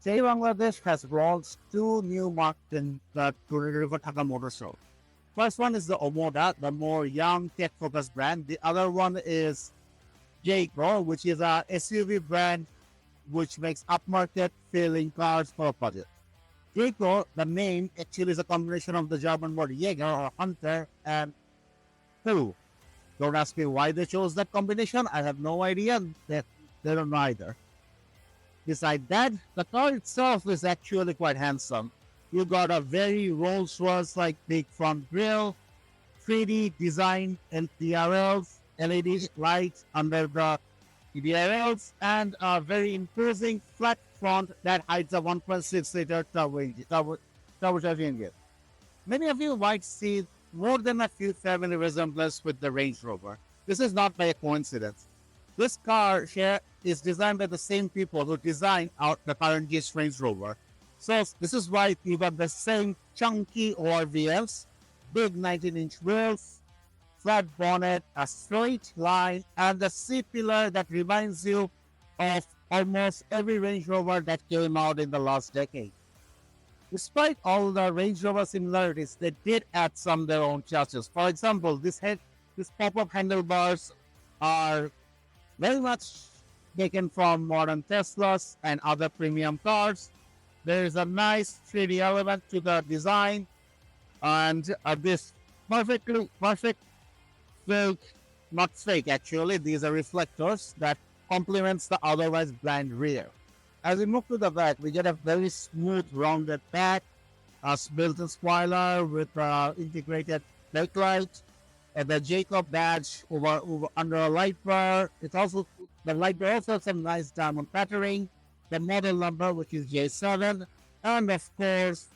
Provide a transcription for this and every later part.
Chery Bangladesh has launched two new marques in the River Dhaka Motor Show. First one is the Omoda, the more young tech-focused brand. The other one is Jaecoo, which is a SUV brand which makes upmarket feeling cars for a budget. Jaecoo, the name actually is a combination of the German word Jäger or hunter and Peru. Don't ask me why they chose that combination. I have no idea. They don't know either. Besides that, the car itself is actually quite handsome. You got a very Rolls Royce like big front grille, 3D design and DRLs, LED lights under the DRLs, and a very imposing flat front that hides a 1.6-liter turbocharged engine. Many of you might see more than a few family resemblance with the Range Rover. This is not by a coincidence. This car share is designed by the same people who designed out the current Range Rover. So this is why you got the same chunky ORVLs, big 19-inch wheels, flat bonnet, a straight line, and the C-pillar that reminds you of almost every Range Rover that came out in the last decade. Despite all the Range Rover similarities, they did add some of their own touches. For example, this pop-up handlebars are very much taken from modern Teslas and other premium cars. There is a nice 3D element to the design, and this perfect fake, not fake actually, these are reflectors that complements the otherwise bland rear. As we move to the back, we get a very smooth, rounded back, a built-in spoiler with integrated backlight, and the Jaecoo badge over under a light bar. The light bar also has some nice diamond patterning, the model number which is J7, and of course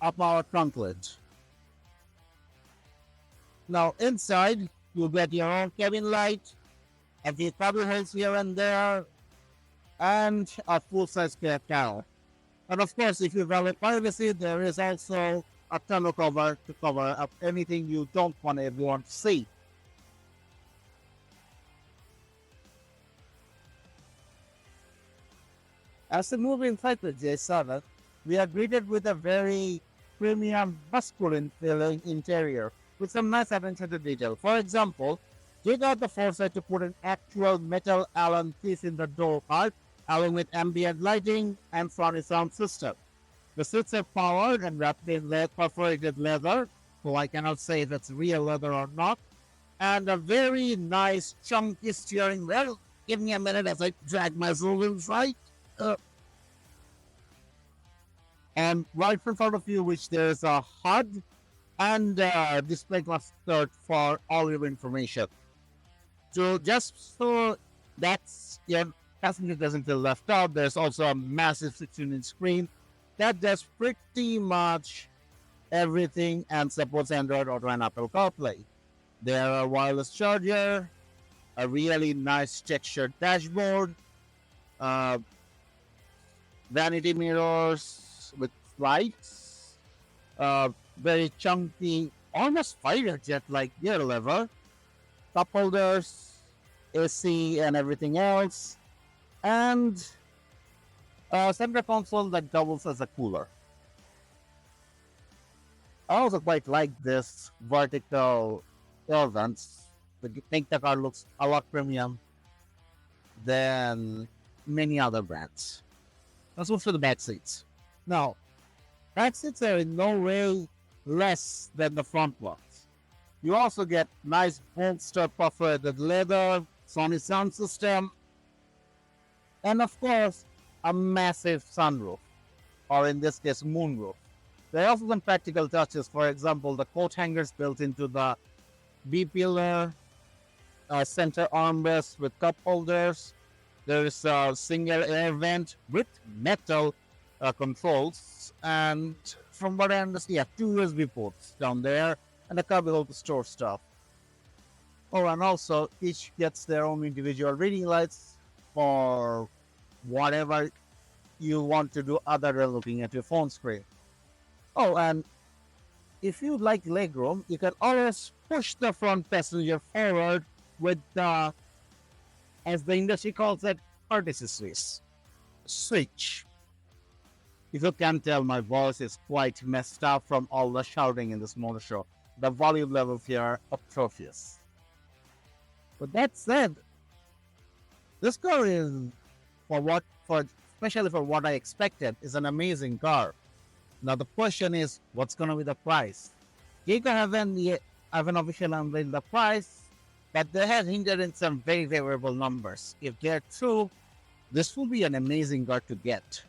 a power trunk lid. Now inside you get your own cabin light, a few cover holes here and there, and a full-size carrier. And of course, if you value privacy, there is also a tonneau cover to cover up anything you don't want everyone to see. As we move inside the J7, we are greeted with a very premium, masculine feeling interior with some nice attention to detail. For example, they got the foresight to put an actual metal Allen piece in the door part, along with ambient lighting and front sound system. The seats are powered and wrapped in perforated leather, so I cannot say if it's real leather or not, and a very nice chunky steering wheel. Give me a minute as I drag myself inside. And right in front of you, which there's a HUD and display cluster for all your information. So just so that's your passenger doesn't feel left out, there's also a massive 16-inch screen that does pretty much everything and supports Android Auto and Apple CarPlay. There are wireless charger, a really nice textured dashboard, vanity mirrors with lights, very chunky, almost fighter jet like gear lever, cup holders, AC and everything else, and a center console that doubles as a cooler. I also quite like this vertical tail vents. I think the car looks a lot premium than many other brands. Let's move to the back seats. Now, back seats are in no way less than the front ones. You also get nice bolster perforated leather, Sony sound system, and of course, a massive sunroof, or in this case, moonroof. There are also some practical touches. For example, the coat hangers built into the B-pillar, center armrest with cup holders. There is a single air vent with metal controls, and from what I understand, 2 USB ports down there, and a cubbyhole to store stuff. Oh, and also each gets their own individual reading lights for whatever you want to do other than looking at your phone screen. Oh, and if you like legroom, you can always push the front passenger forward with the, as the industry calls it, courtesy squeeze. Switch. If you can tell, my voice is quite messed up from all the shouting in this motor show. The volume levels here are atrocious. But that said, this car is for especially for what I expected is an amazing car. Now the question is, what's gonna be the price? Jaecoo haven't officially unveiled the price, but they have hinted in some very favorable numbers. If they're true, this will be an amazing car to get.